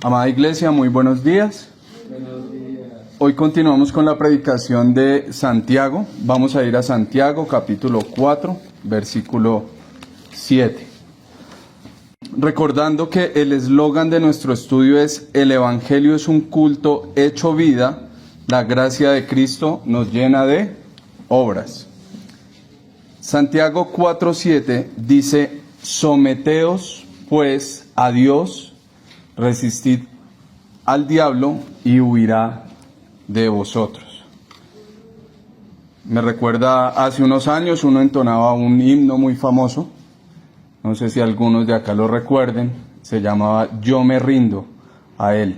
Amada Iglesia, muy buenos días. Buenos días. Hoy continuamos con la predicación de Santiago. Vamos a ir a Santiago, capítulo 4, versículo 7. Recordando que el eslogan de nuestro estudio es: el Evangelio es un culto hecho vida, la gracia de Cristo nos llena de obras. Santiago 4:7 dice: someteos pues a Dios, resistid al diablo y huirá de vosotros. Me recuerda hace unos años uno entonaba un himno muy famoso, no sé si algunos de acá lo recuerden, se llamaba Yo me rindo a Él.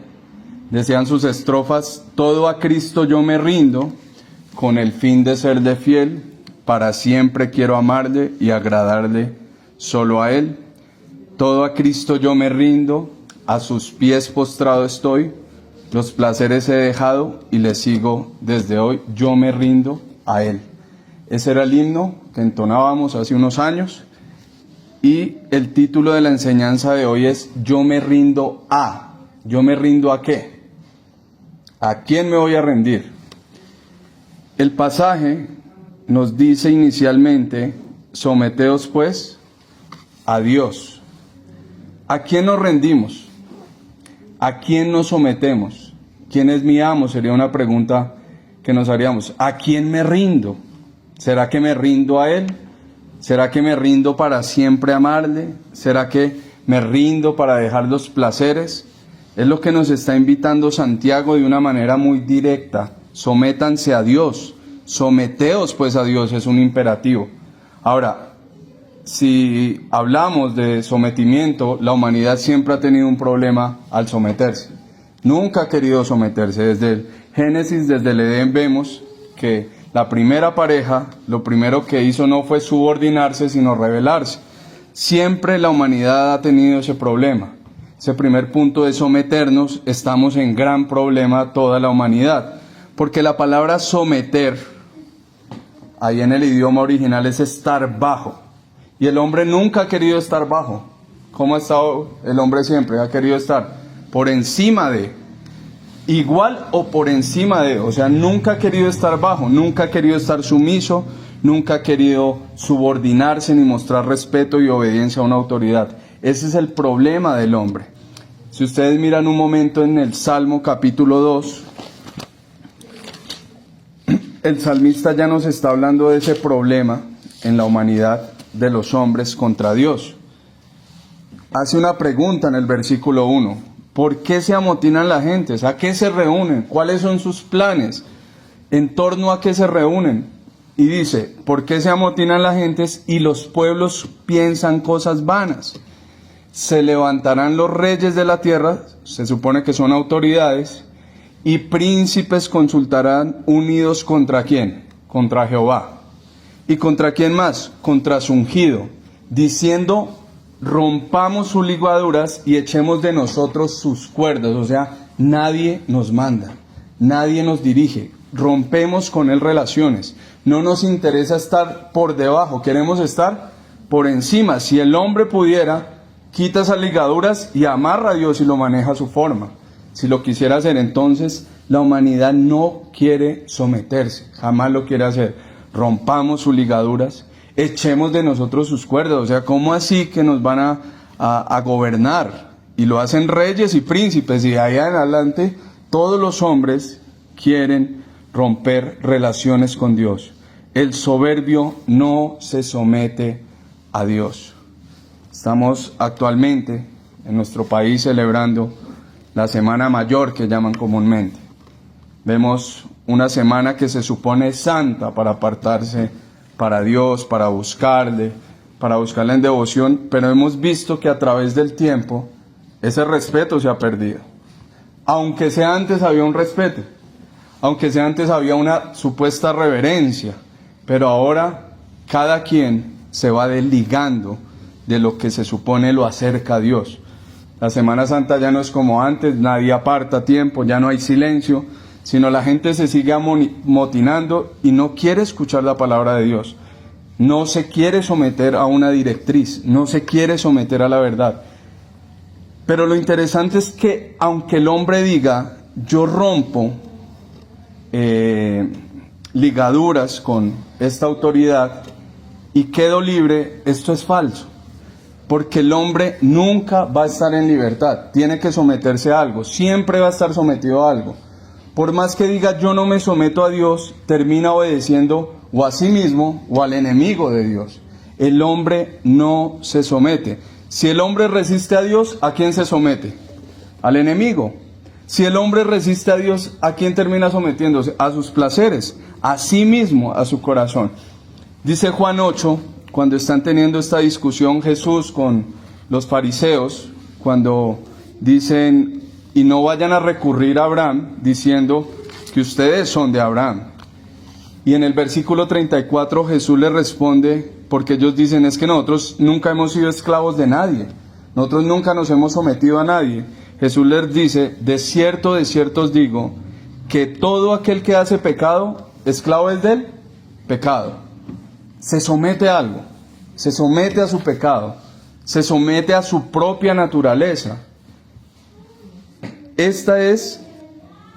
Decían sus estrofas: todo a Cristo yo me rindo, con el fin de serle fiel, para siempre quiero amarle y agradarle solo a Él. Todo a Cristo yo me rindo, a sus pies postrado estoy, los placeres he dejado y le sigo desde hoy, yo me rindo a Él. Ese era el himno que entonábamos hace unos años, y el título de la enseñanza de hoy es: yo me rindo a. ¿Yo me rindo a qué? ¿A quién me voy a rendir? El pasaje nos dice inicialmente: someteos pues a Dios. ¿A quién nos rendimos? ¿A quién nos sometemos? ¿Quién es mi amo? Sería una pregunta que nos haríamos. ¿A quién me rindo? ¿Será que me rindo a Él? ¿Será que me rindo para siempre amarle? ¿Será que me rindo para dejar los placeres? Es lo que nos está invitando Santiago de una manera muy directa. Sométanse a Dios. Someteos pues a Dios, es un imperativo. Ahora, si hablamos de sometimiento, la humanidad siempre ha tenido un problema al someterse. Nunca ha querido someterse. Desde el Génesis, desde el Edén, vemos que la primera pareja, lo primero que hizo no fue subordinarse, sino rebelarse. Siempre la humanidad ha tenido ese problema. Ese primer punto de someternos, estamos en gran problema toda la humanidad. Porque la palabra someter, ahí en el idioma original, es estar bajo. Y el hombre nunca ha querido estar bajo. ¿Cómo ha estado el hombre siempre? Ha querido estar por encima de, igual o por encima de. O sea, nunca ha querido estar bajo, nunca ha querido estar sumiso, nunca ha querido subordinarse ni mostrar respeto y obediencia a una autoridad. Ese es el problema del hombre. Si ustedes miran un momento en el Salmo capítulo 2, el salmista ya nos está hablando de ese problema en la humanidad de los hombres contra Dios. Hace una pregunta en el versículo 1. ¿Por qué se amotinan las gentes? ¿A qué se reúnen? ¿Cuáles son sus planes? ¿En torno a qué se reúnen? Y dice: ¿por qué se amotinan las gentes y los pueblos piensan cosas vanas? Se levantarán los reyes de la tierra, se supone que son autoridades, y príncipes consultarán unidos ¿contra quién? Contra Jehová. ¿Y contra quién más? Contra su ungido, diciendo: rompamos sus ligaduras y echemos de nosotros sus cuerdas. O sea, nadie nos manda, nadie nos dirige, rompemos con él relaciones. No nos interesa estar por debajo, queremos estar por encima. Si el hombre pudiera, quita esas ligaduras y amarra a Dios y lo maneja a su forma. Si lo quisiera hacer, entonces la humanidad no quiere someterse, jamás lo quiere hacer. Rompamos sus ligaduras, echemos de nosotros sus cuerdas. O sea, ¿cómo así que nos van a gobernar? Y lo hacen reyes y príncipes, y de ahí en adelante todos los hombres quieren romper relaciones con Dios. El soberbio no se somete a Dios. Estamos actualmente en nuestro país celebrando la Semana Mayor, que llaman comúnmente. Vemos una semana que se supone santa para apartarse para Dios, para buscarle en devoción, pero hemos visto que a través del tiempo ese respeto se ha perdido. Aunque sea antes había un respeto, aunque sea antes había una supuesta reverencia, pero ahora cada quien se va desligando de lo que se supone lo acerca a Dios. La Semana Santa ya no es como antes, nadie aparta tiempo, ya no hay silencio, sino la gente se sigue amotinando y no quiere escuchar la palabra de Dios. No se quiere someter a una directriz, no se quiere someter a la verdad. Pero lo interesante es que aunque el hombre diga, yo rompo ligaduras con esta autoridad y quedo libre, esto es falso. Porque el hombre nunca va a estar en libertad, tiene que someterse a algo, siempre va a estar sometido a algo. Por más que diga yo no me someto a Dios, termina obedeciendo o a sí mismo o al enemigo de Dios. El hombre no se somete. Si el hombre resiste a Dios, ¿a quién se somete? Al enemigo. Si el hombre resiste a Dios, ¿a quién termina sometiéndose? A sus placeres, a sí mismo, a su corazón. Dice Juan 8, cuando están teniendo esta discusión Jesús con los fariseos, cuando dicen, y no vayan a recurrir a Abraham, diciendo que ustedes son de Abraham. Y en el versículo 34 Jesús les responde, porque ellos dicen, es que nosotros nunca hemos sido esclavos de nadie, nosotros nunca nos hemos sometido a nadie. Jesús les dice, de cierto os digo, que todo aquel que hace pecado, esclavo es del pecado. Se somete a algo, se somete a su pecado, se somete a su propia naturaleza. Esta es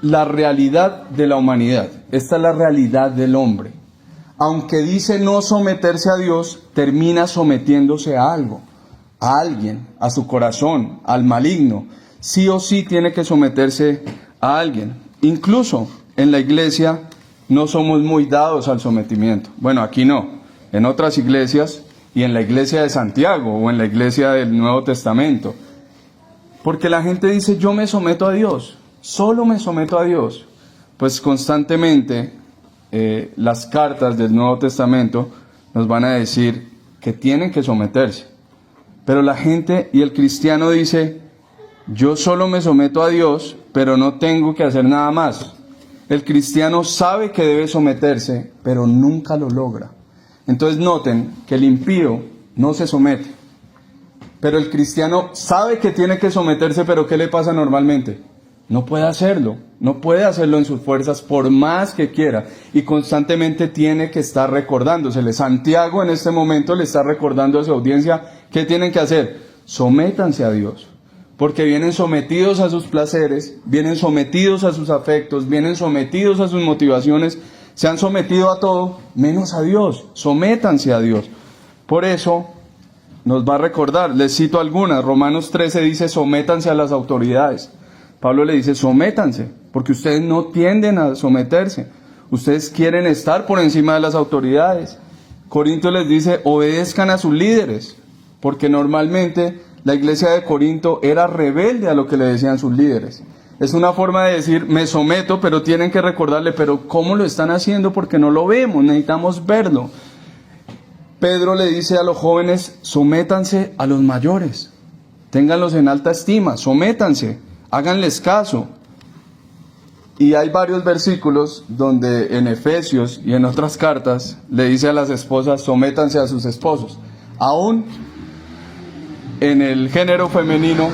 la realidad de la humanidad, esta es la realidad del hombre. Aunque dice no someterse a Dios, termina sometiéndose a algo, a alguien, a su corazón, al maligno. Sí o sí tiene que someterse a alguien. Incluso en la iglesia no somos muy dados al sometimiento. Bueno, aquí no, en otras iglesias y en la iglesia de Santiago o en la iglesia del Nuevo Testamento. Porque la gente dice, yo me someto a Dios, solo me someto a Dios. Pues constantemente las cartas del Nuevo Testamento nos van a decir que tienen que someterse. Pero la gente y el cristiano dice, yo solo me someto a Dios, pero no tengo que hacer nada más. El cristiano sabe que debe someterse, pero nunca lo logra. Entonces noten que el impío no se somete. Pero el cristiano sabe que tiene que someterse, pero ¿qué le pasa normalmente? No puede hacerlo en sus fuerzas por más que quiera. Y constantemente tiene que estar recordándosele. Santiago en este momento le está recordando a su audiencia, ¿qué tienen que hacer? Sométanse a Dios. Porque vienen sometidos a sus placeres, vienen sometidos a sus afectos, vienen sometidos a sus motivaciones, se han sometido a todo, menos a Dios. Sométanse a Dios. Por eso nos va a recordar, les cito algunas. Romanos 13 dice, sométanse a las autoridades. Pablo le dice, sométanse, porque ustedes no tienden a someterse. Ustedes quieren estar por encima de las autoridades. Corinto les dice, obedezcan a sus líderes, porque normalmente la iglesia de Corinto era rebelde a lo que le decían sus líderes. Es una forma de decir, me someto, pero tienen que recordarle, pero ¿cómo lo están haciendo? Porque no lo vemos, necesitamos verlo. Pedro le dice a los jóvenes, sométanse a los mayores, ténganlos en alta estima, sométanse, háganles caso. Y hay varios versículos donde en Efesios y en otras cartas le dice a las esposas, sométanse a sus esposos. Aún en el género femenino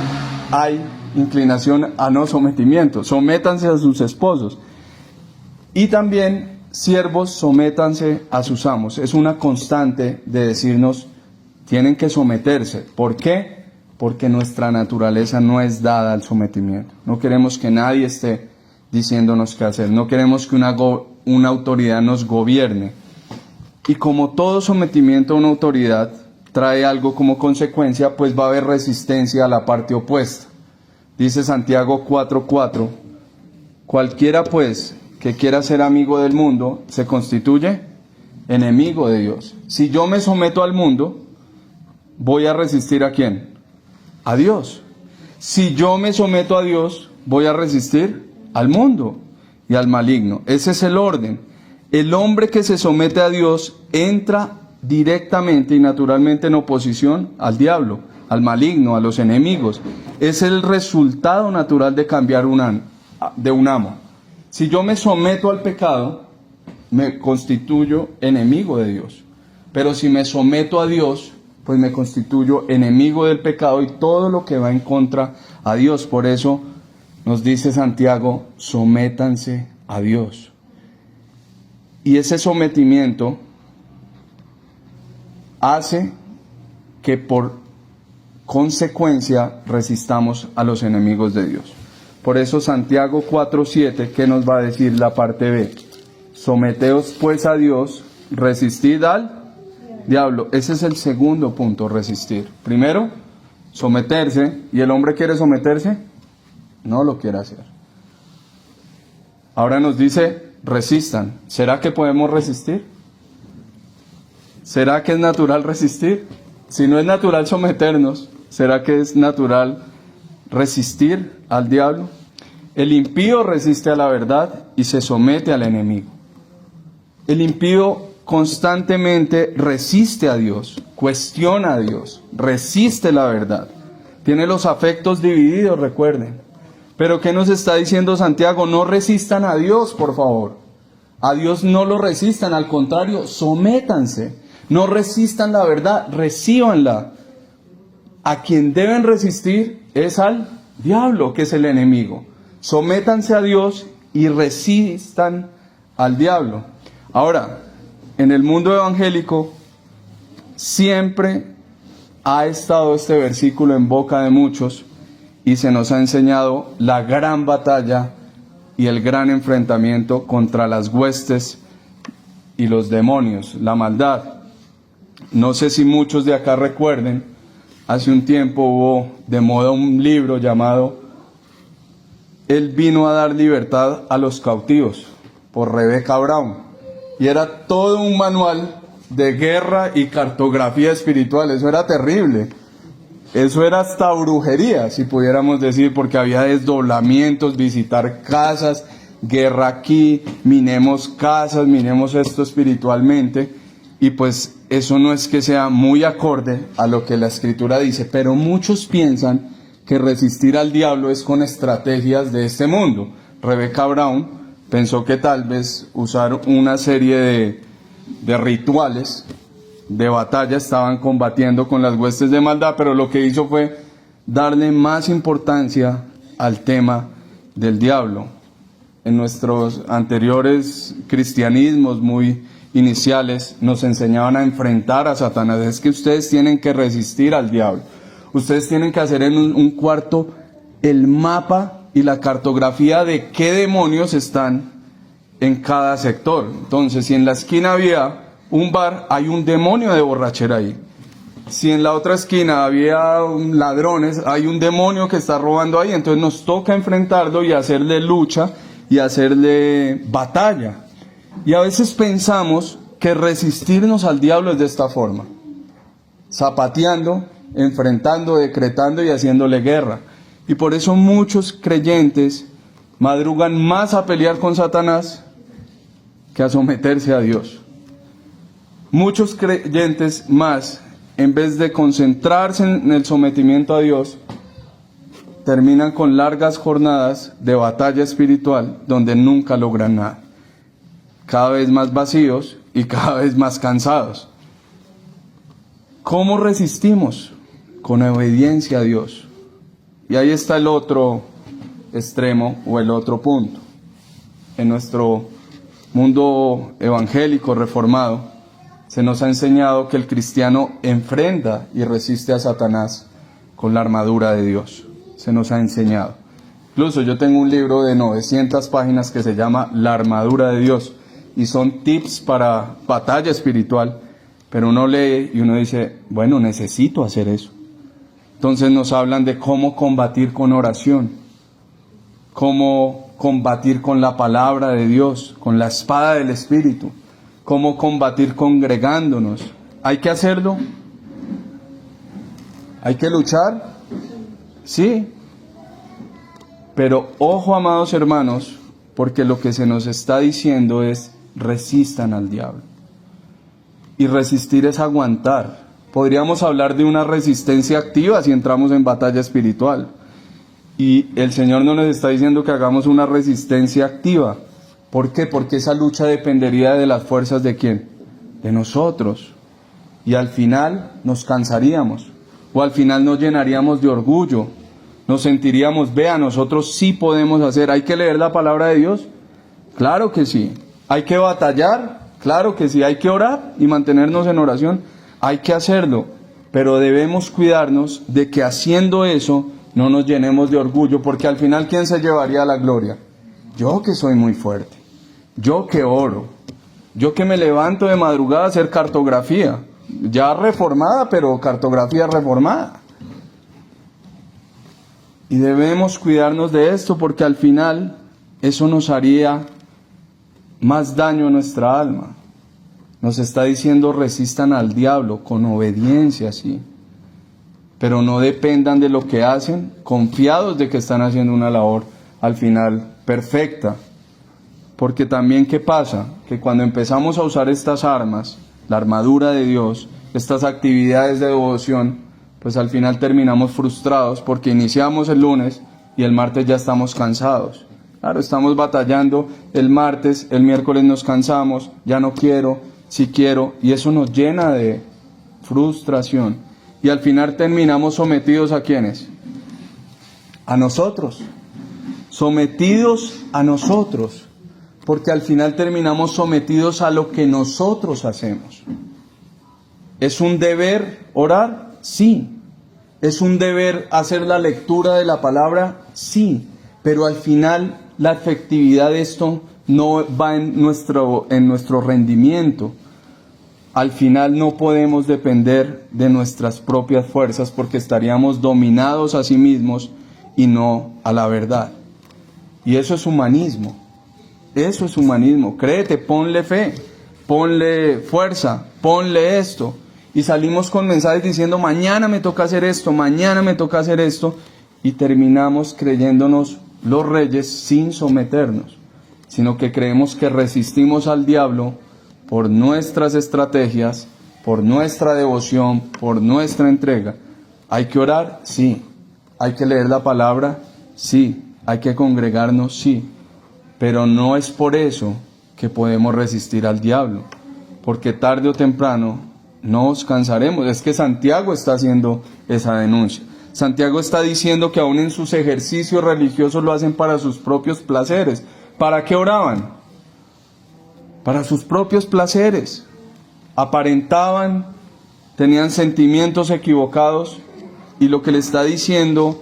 hay inclinación a no sometimiento, sométanse a sus esposos. Y también, siervos, sométanse a sus amos. Es una constante de decirnos, tienen que someterse. ¿Por qué? Porque nuestra naturaleza no es dada al sometimiento. No queremos que nadie esté diciéndonos qué hacer. No queremos que una autoridad nos gobierne. Y como todo sometimiento a una autoridad trae algo como consecuencia, pues va a haber resistencia a la parte opuesta. Dice Santiago 4:4, cualquiera pues que quiera ser amigo del mundo, se constituye enemigo de Dios. Si yo me someto al mundo, voy a resistir ¿a quién? A Dios. Si yo me someto a Dios, voy a resistir al mundo y al maligno. Ese es el orden. El hombre que se somete a Dios entra directamente y naturalmente en oposición al diablo, al maligno, a los enemigos. Es el resultado natural de cambiar de un amo. Si yo me someto al pecado, me constituyo enemigo de Dios. Pero si me someto a Dios, pues me constituyo enemigo del pecado y todo lo que va en contra a Dios. Por eso nos dice Santiago, sométanse a Dios. Y ese sometimiento hace que consecuencia resistamos a los enemigos de Dios. Por eso Santiago 4:7, ¿qué nos va a decir la parte B? Someteos pues a Dios, resistid al diablo. Ese es el segundo punto, resistir. Primero, someterse. ¿Y el hombre quiere someterse? No lo quiere hacer. Ahora nos dice, resistan. ¿Será que podemos resistir? ¿Será que es natural resistir? Si no es natural someternos, ¿será que es natural resistir al diablo? El impío resiste a la verdad y se somete al enemigo. El impío constantemente resiste a Dios, cuestiona a Dios, resiste la verdad. Tiene los afectos divididos, recuerden. Pero ¿qué nos está diciendo Santiago? No resistan a Dios, por favor. A Dios no lo resistan, al contrario, sométanse. No resistan la verdad, recíbanla. A quien deben resistir es al diablo, que es el enemigo. Sométanse a Dios y resistan al diablo. Ahora, en el mundo evangélico siempre ha estado este versículo en boca de muchos y se nos ha enseñado la gran batalla y el gran enfrentamiento contra las huestes y los demonios, la maldad. No sé si muchos de acá recuerden, hace un tiempo hubo de moda un libro llamado Él vino a dar libertad a los cautivos, por Rebecca Brown. Y era todo un manual de guerra y cartografía espiritual. Eso era terrible. Eso era hasta brujería, si pudiéramos decir, porque había desdoblamientos, visitar casas, guerra aquí, minemos casas, minemos esto espiritualmente. Y pues eso no es que sea muy acorde a lo que la Escritura dice, pero muchos piensan que resistir al diablo es con estrategias de este mundo. Rebecca Brown pensó que tal vez usar una serie de rituales de batalla estaban combatiendo con las huestes de maldad, pero lo que hizo fue darle más importancia al tema del diablo. En nuestros anteriores cristianismos muy iniciales nos enseñaban a enfrentar a Satanás. Es que ustedes tienen que resistir al diablo. Ustedes tienen que hacer en un cuarto el mapa y la cartografía de qué demonios están en cada sector. Entonces, si en la esquina había un bar, hay un demonio de borrachera ahí. Si en la otra esquina había ladrones, hay un demonio que está robando ahí. Entonces nos toca enfrentarlo y hacerle lucha y hacerle batalla. Y a veces pensamos que resistirnos al diablo es de esta forma: zapateando, enfrentando, decretando y haciéndole guerra. Y por eso muchos creyentes madrugan más a pelear con Satanás que a someterse a Dios. Muchos creyentes más, en vez de concentrarse en el sometimiento a Dios, terminan con largas jornadas de batalla espiritual donde nunca logran nada. Cada vez más vacíos y cada vez más cansados. ¿Cómo resistimos? Con obediencia a Dios. Y ahí está el otro extremo o el otro punto. En nuestro mundo evangélico reformado se nos ha enseñado que el cristiano enfrenta y resiste a Satanás con la armadura de Dios. Se nos ha enseñado. Incluso yo tengo un libro de 900 páginas que se llama La armadura de Dios y son tips para batalla espiritual, pero uno lee y uno dice, bueno, necesito hacer eso. Entonces nos hablan de cómo combatir con oración, cómo combatir con la palabra de Dios, con la espada del Espíritu, cómo combatir congregándonos. ¿Hay que hacerlo? ¿Hay que luchar? Sí. Pero ojo, amados hermanos, porque lo que se nos está diciendo es resistan al diablo. Y resistir es aguantar. Podríamos hablar de una resistencia activa si entramos en batalla espiritual. Y el Señor no nos está diciendo que hagamos una resistencia activa. ¿Por qué? Porque esa lucha dependería de las fuerzas ¿de quién? De nosotros. Y al final nos cansaríamos. O al final nos llenaríamos de orgullo. Nos sentiríamos, vea, nosotros sí podemos hacer. ¿Hay que leer la palabra de Dios? Claro que sí. ¿Hay que batallar? Claro que sí. ¿Hay que orar y mantenernos en oración? Hay que hacerlo. Pero debemos cuidarnos de que haciendo eso no nos llenemos de orgullo, porque al final, ¿quién se llevaría la gloria? Yo, que soy muy fuerte, yo que oro, yo que me levanto de madrugada a hacer cartografía, ya reformada, pero cartografía reformada. Y debemos cuidarnos de esto, porque al final eso nos haría más daño a nuestra alma. Nos está diciendo: resistan al diablo con obediencia, sí, pero no dependan de lo que hacen, confiados de que están haciendo una labor al final perfecta. Porque también, ¿qué pasa? Que cuando empezamos a usar estas armas, la armadura de Dios, estas actividades de devoción, pues al final terminamos frustrados, porque iniciamos el lunes y el martes ya estamos cansados. Claro, estamos batallando el martes, el miércoles nos cansamos, ya no quiero, sí quiero, y eso nos llena de frustración. Y al final terminamos sometidos ¿a quiénes? A nosotros. Sometidos a nosotros. Porque al final terminamos sometidos a lo que nosotros hacemos. ¿Es un deber orar? Sí. ¿Es un deber hacer la lectura de la palabra? Sí. Pero al final la efectividad de esto no va en nuestro rendimiento. Al final no podemos depender de nuestras propias fuerzas, porque estaríamos dominados a sí mismos y no a la verdad. Y eso es humanismo. Eso es humanismo. Créete, ponle fe, ponle fuerza, ponle esto. Y salimos con mensajes diciendo: mañana me toca hacer esto, mañana me toca hacer esto. Y terminamos creyéndonos los reyes sin someternos, sino que creemos que resistimos al diablo por nuestras estrategias, por nuestra devoción, por nuestra entrega. ¿Hay que orar? Sí. ¿Hay que leer la palabra? Sí. ¿Hay que congregarnos? Sí. Pero no es por eso que podemos resistir al diablo, porque tarde o temprano nos cansaremos. Es que Santiago está haciendo esa denuncia. Santiago está diciendo que aún en sus ejercicios religiosos lo hacen para sus propios placeres. ¿Para qué oraban? Para sus propios placeres. Aparentaban, tenían sentimientos equivocados, y lo que le está diciendo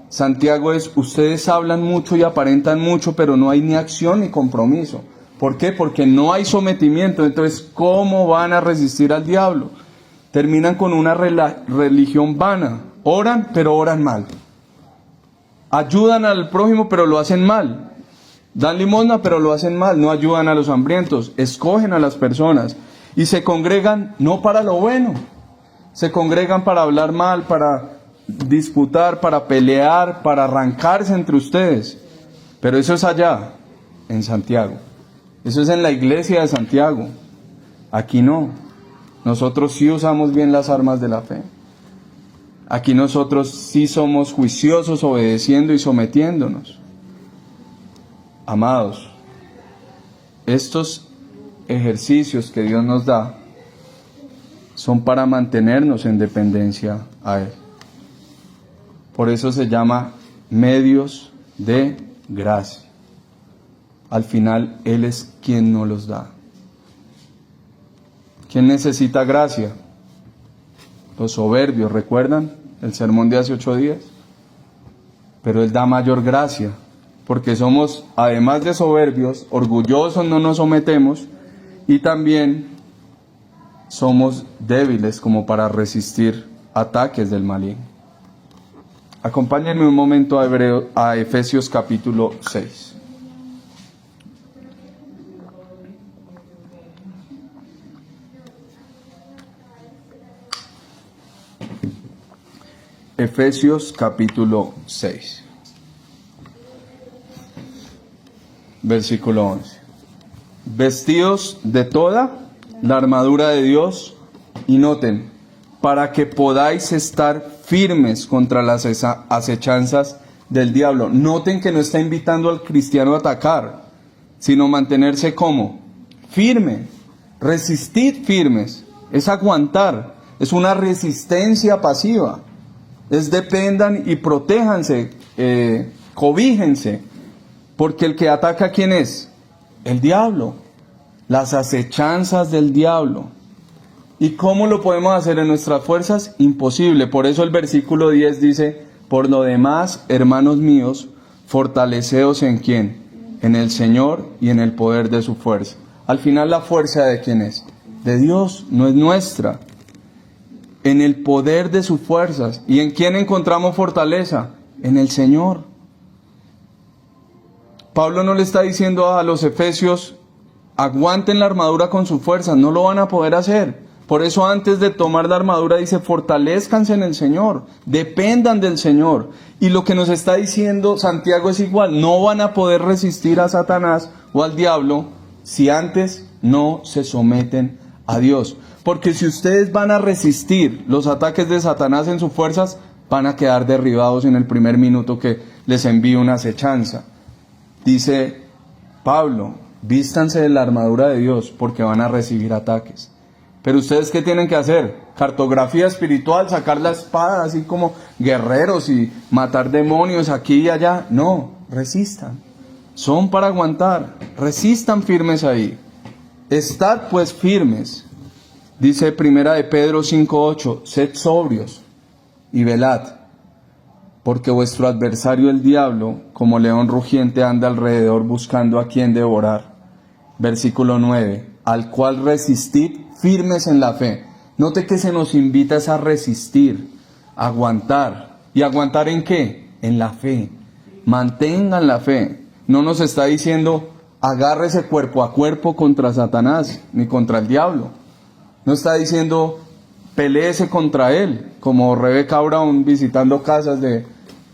Santiago es: ustedes hablan mucho y aparentan mucho, pero no hay ni acción ni compromiso. ¿Por qué? Porque no hay sometimiento. Entonces, ¿cómo van a resistir al diablo? Terminan con una religión vana. Oran, pero oran mal. Ayudan al prójimo, pero lo hacen mal. Dan limosna, pero lo hacen mal. No ayudan a los hambrientos. Escogen a las personas. Y se congregan no para lo bueno. Se congregan para hablar mal, para disputar, para pelear, para arrancarse entre ustedes. Pero eso es allá, en Santiago. Eso es en la iglesia de Santiago. Aquí no. Nosotros sí usamos bien las armas de la fe. Aquí nosotros sí somos juiciosos, obedeciendo y sometiéndonos. Amados, estos ejercicios que Dios nos da son para mantenernos en dependencia a Él. Por eso se llama medios de gracia. Al final, Él es quien nos los da. ¿Quién necesita gracia? Los soberbios, ¿recuerdan el sermón de hace 8 días? Pero Él da mayor gracia, porque somos, además de soberbios, orgullosos, no nos sometemos, y también somos débiles como para resistir ataques del maligno. Acompáñenme un momento a Efesios capítulo 6. Efesios capítulo 6, versículo 11. Vestidos de toda la armadura de Dios, y noten, para que podáis estar firmes contra las acechanzas del diablo. Noten que no está invitando al cristiano a atacar, sino mantenerse como firme. Resistid firmes, es aguantar, es una resistencia pasiva. Es dependan y protéjanse, cobíjense, porque el que ataca, ¿quién es? El diablo, las acechanzas del diablo. ¿Y cómo lo podemos hacer en nuestras fuerzas? Imposible. Por eso el versículo 10 dice, por lo demás, hermanos míos, fortaleceos en quién, en el Señor y en el poder de su fuerza. Al final, ¿la fuerza de quién es? De Dios, no es nuestra. En el poder de sus fuerzas. ¿Y en quién encontramos fortaleza? En el Señor. Pablo no le está diciendo a los efesios, aguanten la armadura con sus fuerzas, no lo van a poder hacer. Por eso antes de tomar la armadura dice, fortalezcanse en el Señor, dependan del Señor. Y lo que nos está diciendo Santiago es igual, no van a poder resistir a Satanás o al diablo si antes no se someten a Dios. Porque si ustedes van a resistir los ataques de Satanás en sus fuerzas, van a quedar derribados en el primer minuto que les envíe una acechanza. Dice Pablo, vístanse de la armadura de Dios porque van a recibir ataques. Pero ustedes, ¿qué tienen que hacer? Cartografía espiritual, sacar la espada así como guerreros y matar demonios aquí y allá. No, resistan. Son para aguantar. Resistan firmes ahí. Estad pues firmes. Dice primera de Pedro 5:8, sed sobrios y velad, porque vuestro adversario el diablo, como león rugiente, anda alrededor buscando a quien devorar. Versículo 9, al cual resistid firmes en la fe. Note que se nos invita a resistir, a aguantar. ¿Y aguantar en qué? En la fe. Mantengan la fe. No nos está diciendo, agárrese cuerpo a cuerpo contra Satanás, ni contra el diablo. No está diciendo, peleese contra él, como Rebecca Brown visitando casas de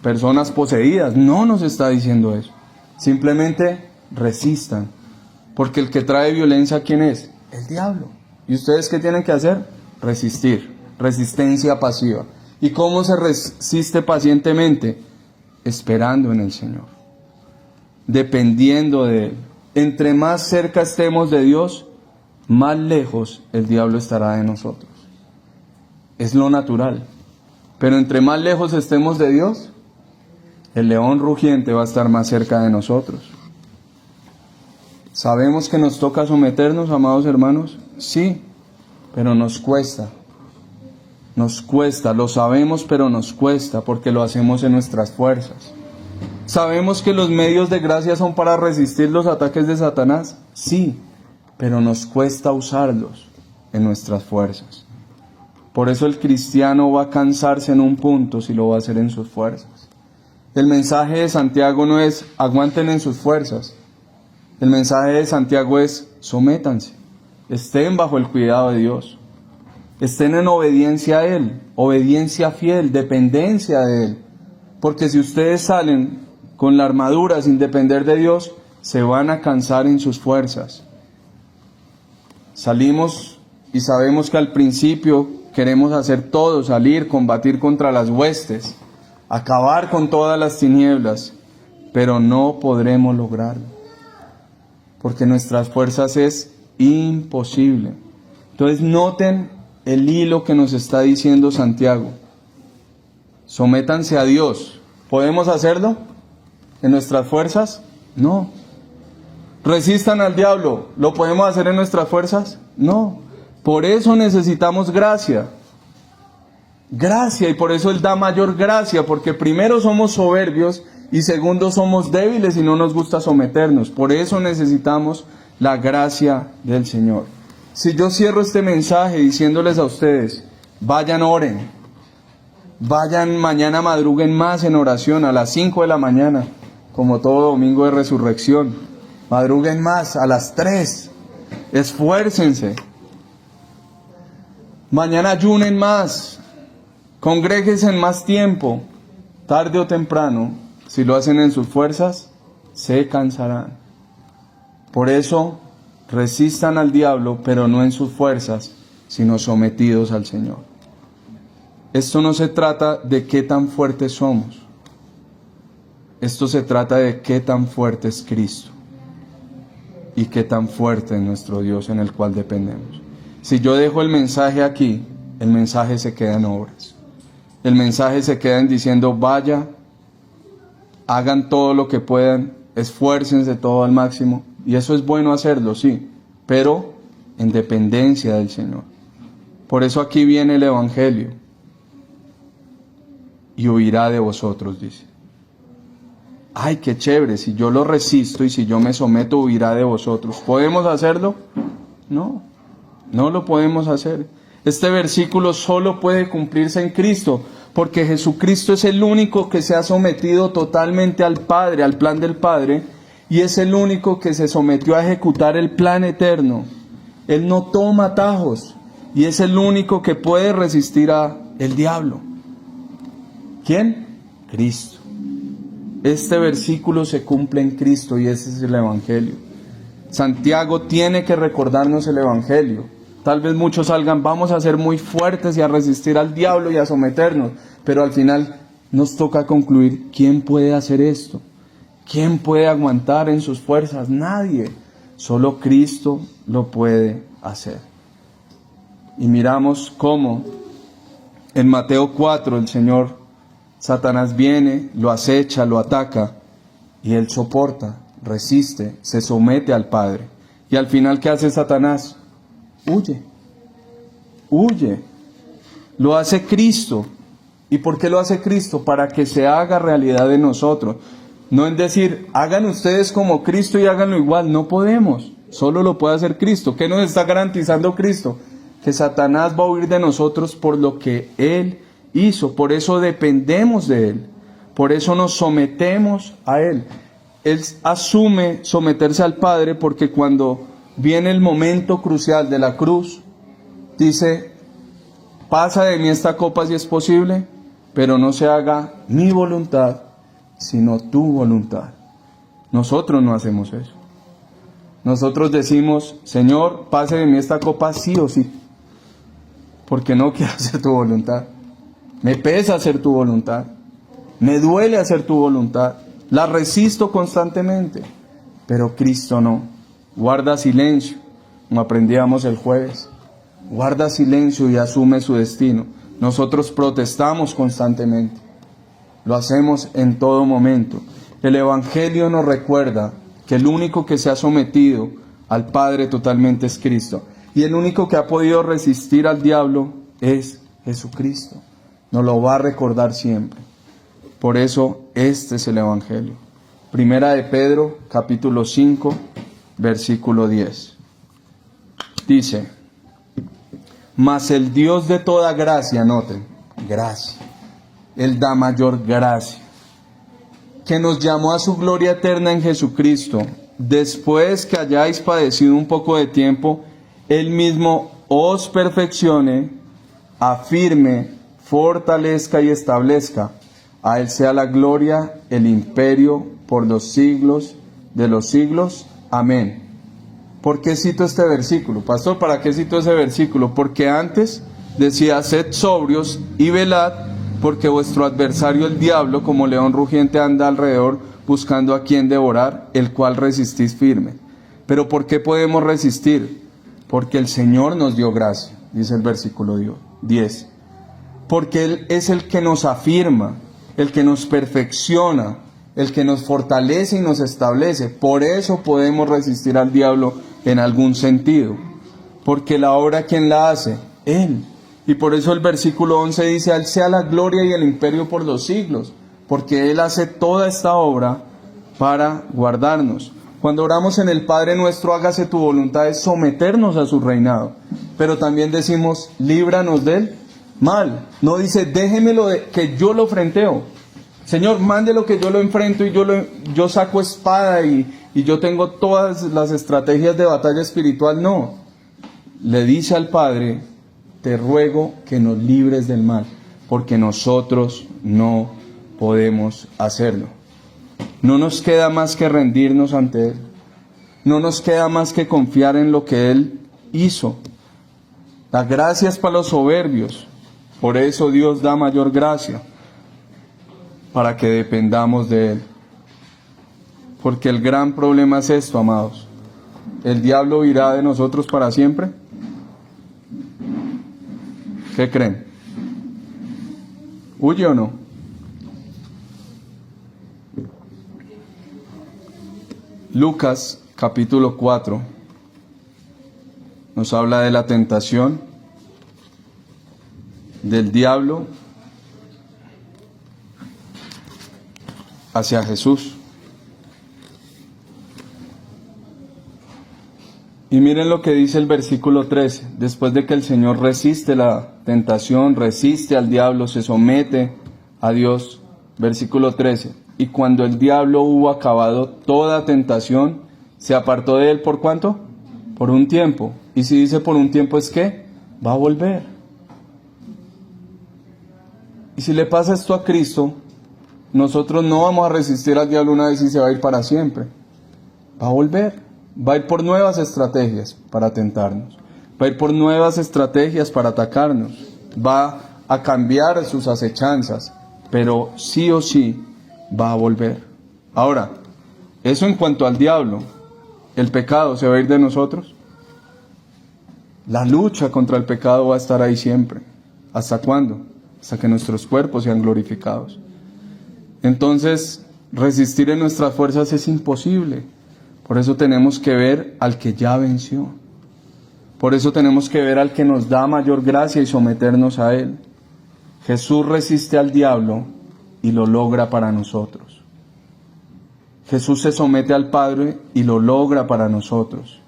personas poseídas. No nos está diciendo eso. Simplemente resistan. Porque el que trae violencia, ¿quién es? El diablo. ¿Y ustedes qué tienen que hacer? Resistir. Resistencia pasiva. ¿Y cómo se resiste pacientemente? Esperando en el Señor. Dependiendo de Él. Entre más cerca estemos de Dios, más lejos el diablo estará de nosotros. Es lo natural. Pero entre más lejos estemos de Dios, el león rugiente va a estar más cerca de nosotros. ¿Sabemos que nos toca someternos, amados hermanos? Sí, pero nos cuesta. Nos cuesta, lo sabemos, pero nos cuesta porque lo hacemos en nuestras fuerzas. ¿Sabemos que los medios de gracia son para resistir los ataques de Satanás? Sí, pero nos cuesta usarlos en nuestras fuerzas. Por eso el cristiano va a cansarse en un punto si lo va a hacer en sus fuerzas. El mensaje de Santiago no es aguanten en sus fuerzas. El mensaje de Santiago es sométanse, estén bajo el cuidado de Dios, estén en obediencia a Él, obediencia fiel, dependencia de Él. Porque si ustedes salen con la armadura sin depender de Dios, se van a cansar en sus fuerzas. Salimos y sabemos que al principio queremos hacer todo, salir, combatir contra las huestes, acabar con todas las tinieblas, pero no podremos lograrlo, porque nuestras fuerzas es imposible. Entonces noten el hilo que nos está diciendo Santiago. Sométanse a Dios. ¿Podemos hacerlo en nuestras fuerzas? No. Resistan al diablo. ¿Lo podemos hacer en nuestras fuerzas? No. Por eso necesitamos gracia. Gracia, y por eso Él da mayor gracia, porque primero somos soberbios y segundo somos débiles y no nos gusta someternos. Por eso necesitamos la gracia del Señor. Si yo cierro este mensaje diciéndoles a ustedes, vayan oren, vayan mañana madruguen más en oración a las 5 de la mañana, como todo domingo de resurrección, madruguen más a las 3, esfuércense, mañana ayunen más, congréguense en más tiempo, tarde o temprano, si lo hacen en sus fuerzas, se cansarán. Por eso, resistan al diablo, pero no en sus fuerzas, sino sometidos al Señor. Esto no se trata de qué tan fuertes somos. Esto se trata de qué tan fuerte es Cristo y qué tan fuerte es nuestro Dios en el cual dependemos. Si yo dejo el mensaje aquí, el mensaje se queda en obras. El mensaje se queda en diciendo, vaya, hagan todo lo que puedan, esfuércense todo al máximo. Y eso es bueno hacerlo, sí, pero en dependencia del Señor. Por eso aquí viene el Evangelio. Y huirá de vosotros, dice. Ay, qué chévere, si yo lo resisto y si yo me someto, huirá de vosotros. ¿Podemos hacerlo? No, no lo podemos hacer. Este versículo solo puede cumplirse en Cristo, porque Jesucristo es el único que se ha sometido totalmente al Padre, al plan del Padre, y es el único que se sometió a ejecutar el plan eterno. Él no toma atajos, y es el único que puede resistir a el diablo. ¿Quién? Cristo. Este versículo se cumple en Cristo y ese es el Evangelio. Santiago tiene que recordarnos el Evangelio. Tal vez muchos salgan, vamos a ser muy fuertes y a resistir al diablo y a someternos, pero al final nos toca concluir, ¿quién puede hacer esto? ¿Quién puede aguantar en sus fuerzas? Nadie. Solo Cristo lo puede hacer. Y miramos cómo en Mateo 4 el Señor Satanás viene, lo acecha, lo ataca, y él soporta, resiste, se somete al Padre. Y al final, ¿qué hace Satanás? Huye. Huye. Lo hace Cristo. ¿Y por qué lo hace Cristo? Para que se haga realidad en nosotros. No en decir, hagan ustedes como Cristo y háganlo igual. No podemos. Solo lo puede hacer Cristo. ¿Qué nos está garantizando Cristo? Que Satanás va a huir de nosotros por lo que Él hizo, por eso dependemos de Él, por eso nos sometemos a Él. Él asume someterse al Padre porque cuando viene el momento crucial de la cruz, dice, pasa de mí esta copa si es posible, pero no se haga mi voluntad, sino tu voluntad. Nosotros no hacemos eso. Nosotros decimos, Señor, pase de mí esta copa sí o sí, porque no quiero hacer tu voluntad. Me pesa hacer tu voluntad, me duele hacer tu voluntad, la resisto constantemente, pero Cristo no, guarda silencio, como aprendíamos el jueves, guarda silencio y asume su destino. Nosotros protestamos constantemente, lo hacemos en todo momento. El Evangelio nos recuerda que el único que se ha sometido al Padre totalmente es Cristo, y el único que ha podido resistir al diablo es Jesucristo. Nos lo va a recordar siempre. Por eso este es el Evangelio. Primera de Pedro, capítulo 5, versículo 10. Dice, mas el Dios de toda gracia, noten, gracia, Él da mayor gracia, que nos llamó a su gloria eterna en Jesucristo, después que hayáis padecido un poco de tiempo, Él mismo os perfeccione, afirme, fortalezca y establezca. A Él sea la gloria, el imperio, por los siglos de los siglos. Amén. ¿Por qué cito este versículo? Pastor, ¿para qué cito ese versículo? Porque antes decía, sed sobrios y velad, porque vuestro adversario el diablo, como león rugiente, anda alrededor, buscando a quien devorar, el cual resistís firme. Pero ¿por qué podemos resistir? Porque el Señor nos dio gracia, dice el versículo 10. Porque Él es el que nos afirma, el que nos perfecciona, el que nos fortalece y nos establece. Por eso podemos resistir al diablo en algún sentido. Porque la obra, ¿quién la hace? Él. Y por eso el versículo 11 dice, a Él sea la gloria y el imperio por los siglos. Porque Él hace toda esta obra para guardarnos. Cuando oramos en el Padre nuestro, hágase tu voluntad, es someternos a su reinado. Pero también decimos, líbranos del mal. No dice, déjemelo que yo lo frenteo. Señor, mándelo que yo lo enfrento y yo saco espada y yo tengo todas las estrategias de batalla espiritual. No. Le dice al Padre, te ruego que nos libres del mal, porque nosotros no podemos hacerlo. No nos queda más que rendirnos ante Él. No nos queda más que confiar en lo que Él hizo. La gracia es para los soberbios. Por eso Dios da mayor gracia, para que dependamos de Él. Porque el gran problema es esto, amados. ¿El diablo irá de nosotros para siempre? ¿Qué creen? ¿Huye o no? Lucas capítulo 4 nos habla de la tentación del diablo hacia Jesús. Y miren lo que dice el versículo 13, después de que el Señor resiste la tentación, resiste al diablo, se somete a Dios. Versículo 13, y cuando el diablo hubo acabado toda tentación, se apartó de él, ¿por cuánto? Por un tiempo. Y si dice por un tiempo, es que va a volver. Y si le pasa esto a Cristo, nosotros no vamos a resistir al diablo una vez y se va a ir para siempre. Va a volver. Va a ir por nuevas estrategias para tentarnos. Va a ir por nuevas estrategias para atacarnos. Va a cambiar sus acechanzas. Pero sí o sí va a volver. Ahora, eso en cuanto al diablo. ¿El pecado se va a ir de nosotros? La lucha contra el pecado va a estar ahí siempre. ¿Hasta cuándo? Hasta que nuestros cuerpos sean glorificados. Entonces, resistir en nuestras fuerzas es imposible. Por eso tenemos que ver al que ya venció. Por eso tenemos que ver al que nos da mayor gracia y someternos a él. Jesús resiste al diablo y lo logra para nosotros. Jesús se somete al Padre y lo logra para nosotros.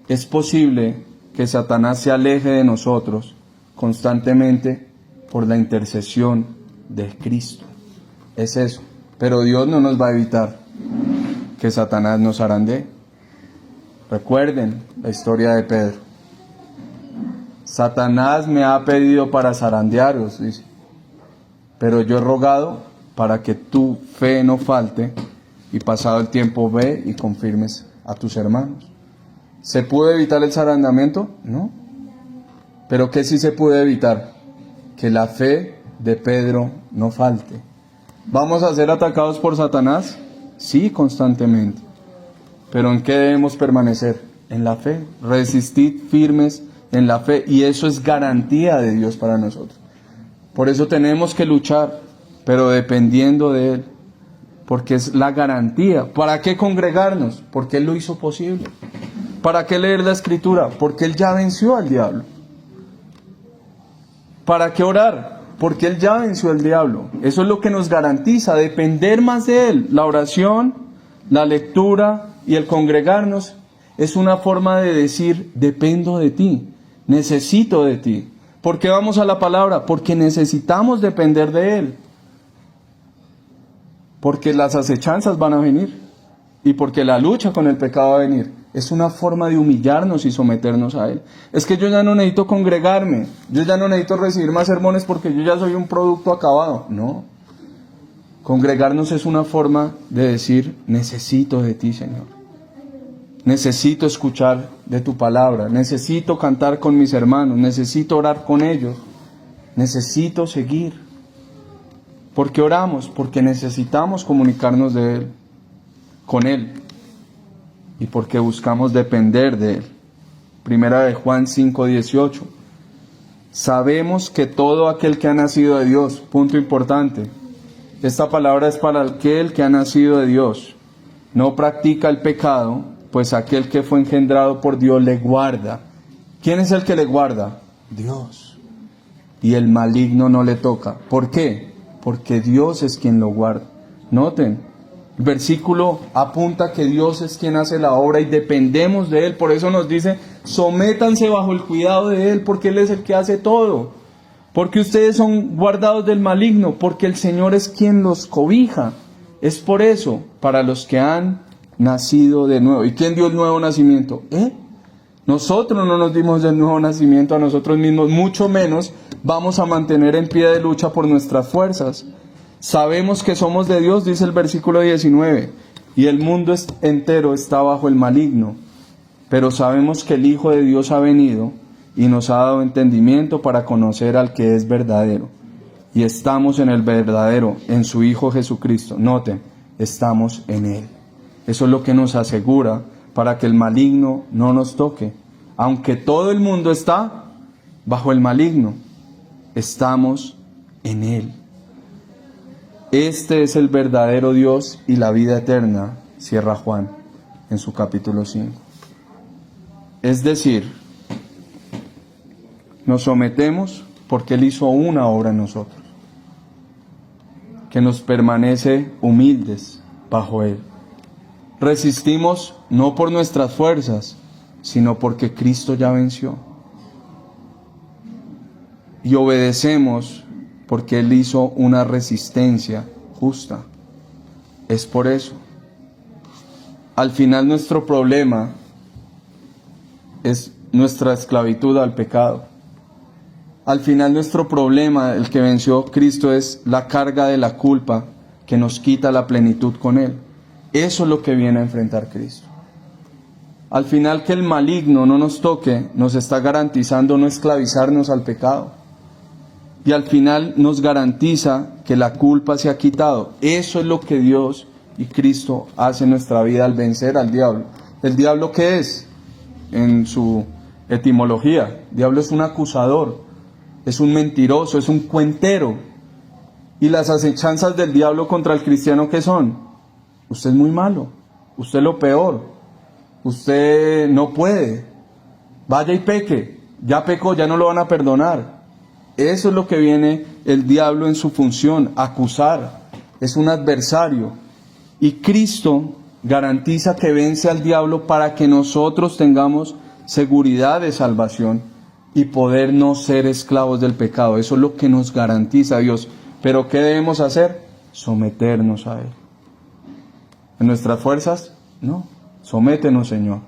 Es posible que Satanás se aleje de nosotros constantemente por la intercesión de Cristo. Es eso. Pero Dios no nos va a evitar que Satanás nos zarandee. Recuerden la historia de Pedro. Satanás me ha pedido para zarandearos, dice, pero yo he rogado para que tu fe no falte y pasado el tiempo ve y confirmes a tus hermanos. ¿Se pudo evitar el zarandeamiento? No. Pero ¿qué sí se pudo evitar? Que la fe de Pedro no falte. ¿Vamos a ser atacados por Satanás? Sí, constantemente. ¿Pero en qué debemos permanecer? En la fe. Resistid firmes en la fe. Y eso es garantía de Dios para nosotros. Por eso tenemos que luchar, pero dependiendo de Él. Porque es la garantía. ¿Para qué congregarnos? Porque Él lo hizo posible. ¿Para qué leer la Escritura? Porque Él ya venció al diablo. ¿Para qué orar? Porque Él ya venció al diablo. Eso es lo que nos garantiza depender más de Él. La oración, la lectura y el congregarnos es una forma de decir, dependo de ti, necesito de ti. ¿Por qué vamos a la palabra? Porque necesitamos depender de Él. Porque las acechanzas van a venir. Y porque la lucha con el pecado va a venir. Es una forma de humillarnos y someternos a Él. Es que yo ya no necesito congregarme. Yo ya no necesito recibir más sermones porque yo ya soy un producto acabado. No. Congregarnos es una forma de decir, necesito de ti, Señor. Necesito escuchar de tu palabra. Necesito cantar con mis hermanos. Necesito orar con ellos. Necesito seguir. ¿Por qué oramos? Porque necesitamos comunicarnos de Él, con Él. Y porque buscamos depender de Él. Primera de Juan 5:18. Sabemos que todo aquel que ha nacido de Dios, punto importante, esta palabra es para aquel que ha nacido de Dios, no practica el pecado, pues aquel que fue engendrado por Dios le guarda. ¿Quién es el que le guarda? Dios. Y el maligno no le toca. ¿Por qué? Porque Dios es quien lo guarda. Noten, el versículo apunta que Dios es quien hace la obra y dependemos de Él. Por eso nos dice, sométanse bajo el cuidado de Él, porque Él es el que hace todo. Porque ustedes son guardados del maligno, porque el Señor es quien los cobija. Es por eso, para los que han nacido de nuevo. ¿Y quién dio el nuevo nacimiento? Nosotros no nos dimos el nuevo nacimiento a nosotros mismos, mucho menos vamos a mantener en pie de lucha por nuestras fuerzas. Sabemos que somos de Dios, dice el versículo 19, y el mundo entero está bajo el maligno, pero sabemos que el Hijo de Dios ha venido y nos ha dado entendimiento para conocer al que es verdadero. Y estamos en el verdadero, en su Hijo Jesucristo. Noten, estamos en Él. Eso es lo que nos asegura para que el maligno no nos toque. Aunque todo el mundo está bajo el maligno, estamos en Él. Este es el verdadero Dios y la vida eterna, cierra Juan en su capítulo 5. Es decir, nos sometemos porque Él hizo una obra en nosotros, que nos permanece humildes bajo Él. Resistimos no por nuestras fuerzas, sino porque Cristo ya venció. Y obedecemos porque Él hizo una resistencia justa. Es por eso. Al final nuestro problema es nuestra esclavitud al pecado. Al final nuestro problema, el que venció Cristo, es la carga de la culpa que nos quita la plenitud con Él. Eso es lo que viene a enfrentar Cristo. Al final, que el maligno no nos toque, nos está garantizando no esclavizarnos al pecado. Y al final nos garantiza que la culpa se ha quitado. Eso es lo que Dios y Cristo hacen en nuestra vida al vencer al diablo. ¿El diablo qué es? En su etimología, el diablo es un acusador, es un mentiroso, es un cuentero. Y las acechanzas del diablo contra el cristiano, ¿qué son? Usted es muy malo, usted es lo peor, usted no puede, vaya y peque, ya pecó, ya no lo van a perdonar. Eso es lo que viene el diablo en su función, acusar, es un adversario. Y Cristo garantiza que vence al diablo para que nosotros tengamos seguridad de salvación y poder no ser esclavos del pecado. Eso es lo que nos garantiza Dios. ¿Pero qué debemos hacer? Someternos a Él. ¿En nuestras fuerzas? No. Sométenos, Señor.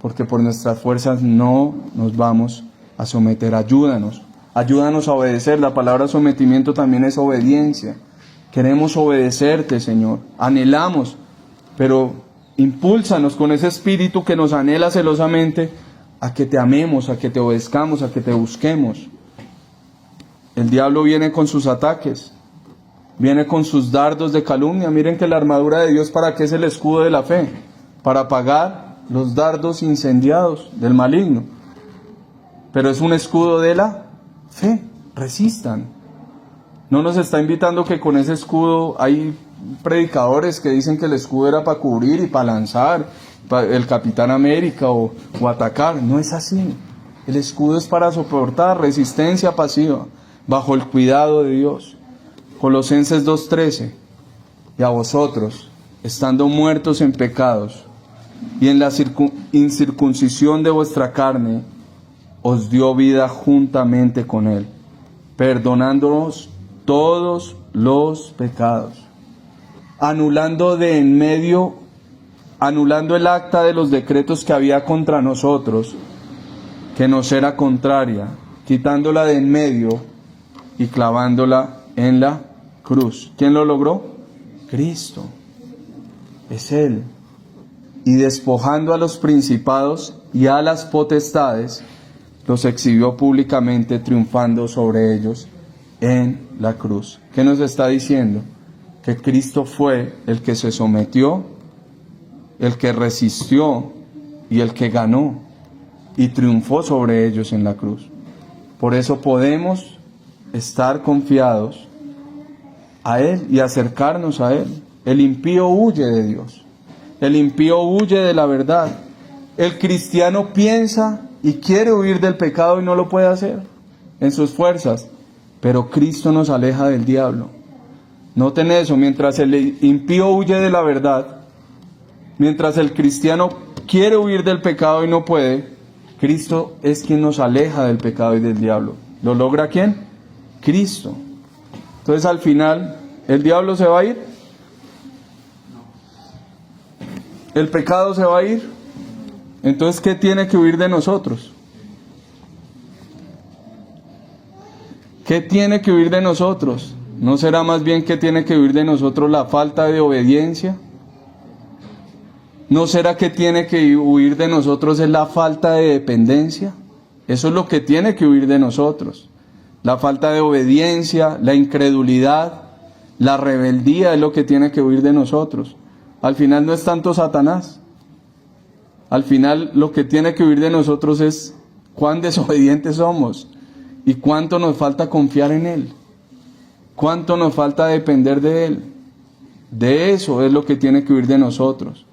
Porque por nuestras fuerzas no nos vamos a someter. Ayúdanos. Ayúdanos a obedecer. La palabra sometimiento también es obediencia. Queremos obedecerte, Señor. Anhelamos, pero impúlsanos con ese espíritu que nos anhela celosamente a que te amemos, a que te obedezcamos, a que te busquemos. El diablo viene con sus ataques, viene con sus dardos de calumnia. Miren que la armadura de Dios, ¿para qué es el escudo de la fe? Para apagar los dardos incendiados del maligno. Pero es un escudo de la fe. Resistan. No nos está invitando que con ese escudo, hay predicadores que dicen que el escudo era para cubrir y para lanzar, el Capitán América o atacar. No es así. El escudo es para soportar resistencia pasiva bajo el cuidado de Dios. Colosenses 2:13. Y a vosotros, estando muertos en pecados y en la incircuncisión de vuestra carne, os dio vida juntamente con Él, perdonándonos todos los pecados, anulando el acta de los decretos que había contra nosotros, que nos era contraria, quitándola de en medio y clavándola en la cruz. ¿Quién lo logró? Cristo. Es Él. Y despojando a los principados y a las potestades, los exhibió públicamente, triunfando sobre ellos en la cruz. ¿Qué nos está diciendo? Que Cristo fue el que se sometió, el que resistió y el que ganó y triunfó sobre ellos en la cruz. Por eso podemos estar confiados a Él y acercarnos a Él. El impío huye de Dios, el impío huye de la verdad. El cristiano piensa y quiere huir del pecado y no lo puede hacer en sus fuerzas. Pero Cristo nos aleja del diablo. Noten eso, mientras el impío huye de la verdad, mientras el cristiano quiere huir del pecado y no puede, Cristo es quien nos aleja del pecado y del diablo. ¿Lo logra quién? Cristo. Entonces al final, ¿el diablo se va a ir? ¿El pecado se va a ir? Entonces, ¿qué tiene que huir de nosotros? ¿Qué tiene que huir de nosotros? ¿No será más bien que tiene que huir de nosotros la falta de obediencia? ¿No será que tiene que huir de nosotros es la falta de dependencia? Eso es lo que tiene que huir de nosotros. La falta de obediencia, la incredulidad, la rebeldía es lo que tiene que huir de nosotros. Al final no es tanto Satanás. Al final lo que tiene que huir de nosotros es cuán desobedientes somos y cuánto nos falta confiar en Él. Cuánto nos falta depender de Él. De eso es lo que tiene que huir de nosotros.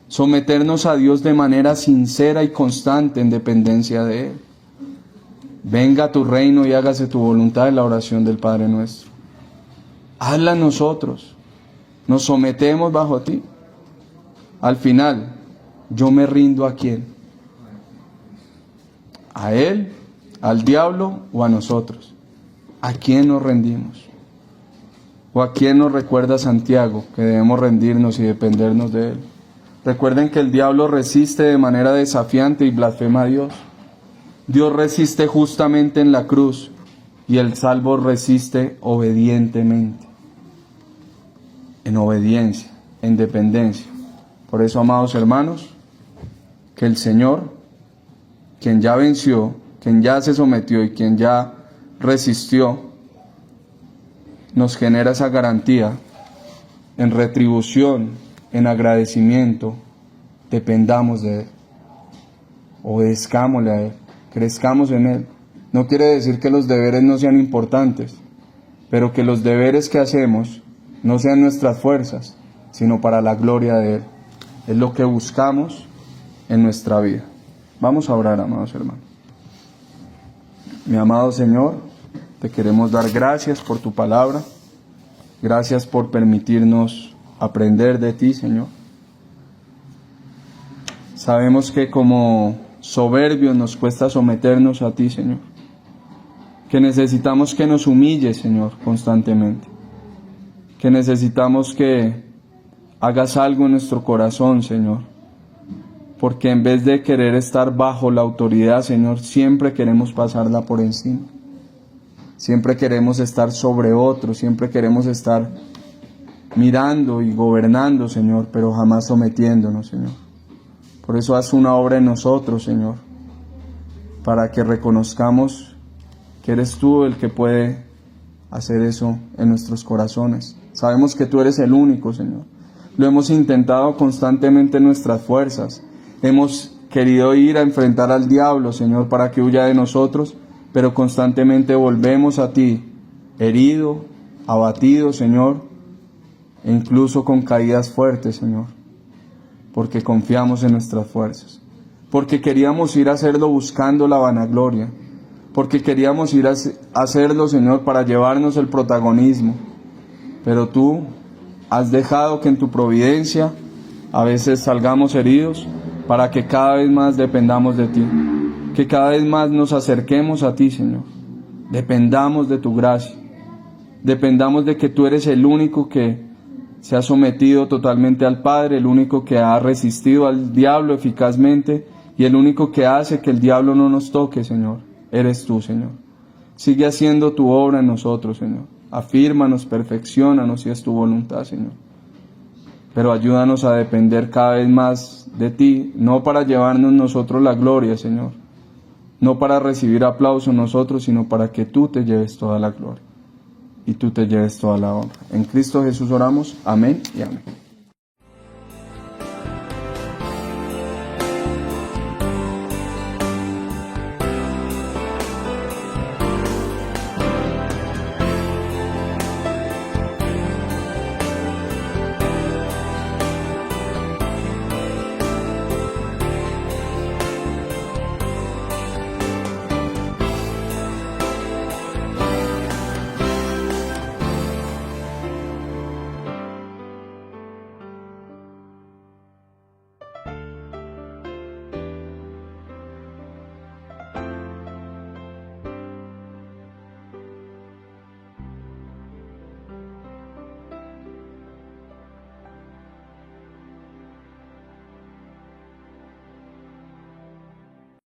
Someternos a Dios de manera sincera y constante en dependencia de Él. Venga a tu reino y hágase tu voluntad en la oración del Padre nuestro. Hazla nosotros. Nos sometemos bajo ti. Al final, yo me rindo ¿a quién? ¿A Él, al diablo o a nosotros? ¿A quién nos rendimos? ¿O a quién nos recuerda Santiago que debemos rendirnos y dependernos de Él? Recuerden que el diablo resiste de manera desafiante y blasfema a Dios. Dios resiste justamente en la cruz y el salvo resiste obedientemente. En obediencia, en dependencia. Por eso, amados hermanos, que el Señor, quien ya venció, quien ya se sometió y quien ya resistió, nos genera esa garantía en retribución, en agradecimiento. Dependamos de Él, obedezcámosle a Él, crezcamos en Él. No quiere decir que los deberes no sean importantes, pero que los deberes que hacemos no sean nuestras fuerzas, sino para la gloria de Él. Es lo que buscamos en nuestra vida. Vamos a orar, amados hermanos. Mi amado Señor, te queremos dar gracias por tu palabra. Gracias por permitirnos aprender de ti, Señor. Sabemos que como soberbios nos cuesta someternos a ti, Señor. Que necesitamos que nos humilles, Señor, constantemente. Que necesitamos que hagas algo en nuestro corazón, Señor. Porque en vez de querer estar bajo la autoridad, Señor, siempre queremos pasarla por encima. Siempre queremos estar sobre otros, siempre queremos estar mirando y gobernando, Señor, pero jamás sometiéndonos, Señor. Por eso haz una obra en nosotros, Señor, para que reconozcamos que eres tú el que puede hacer eso en nuestros corazones. Sabemos que tú eres el único, Señor. Lo hemos intentado constantemente en nuestras fuerzas. Hemos querido ir a enfrentar al diablo, Señor, para que huya de nosotros, pero constantemente volvemos a ti, herido, abatido, Señor, e incluso con caídas fuertes, Señor, porque confiamos en nuestras fuerzas, porque queríamos ir a hacerlo buscando la vanagloria, porque queríamos ir a hacerlo, Señor, para llevarnos el protagonismo, pero tú has dejado que en tu providencia a veces salgamos heridos para que cada vez más dependamos de ti, que cada vez más nos acerquemos a ti, Señor. Dependamos de tu gracia, dependamos de que tú eres el único que se ha sometido totalmente al Padre, el único que ha resistido al diablo eficazmente y el único que hace que el diablo no nos toque, Señor. Eres tú, Señor. Sigue haciendo tu obra en nosotros, Señor. Afírmanos, perfecciónanos si es tu voluntad, Señor. Pero ayúdanos a depender cada vez más de ti, no para llevarnos nosotros la gloria, Señor. No para recibir aplauso nosotros, sino para que tú te lleves toda la gloria y tú te lleves toda la honra. En Cristo Jesús oramos. Amén y amén.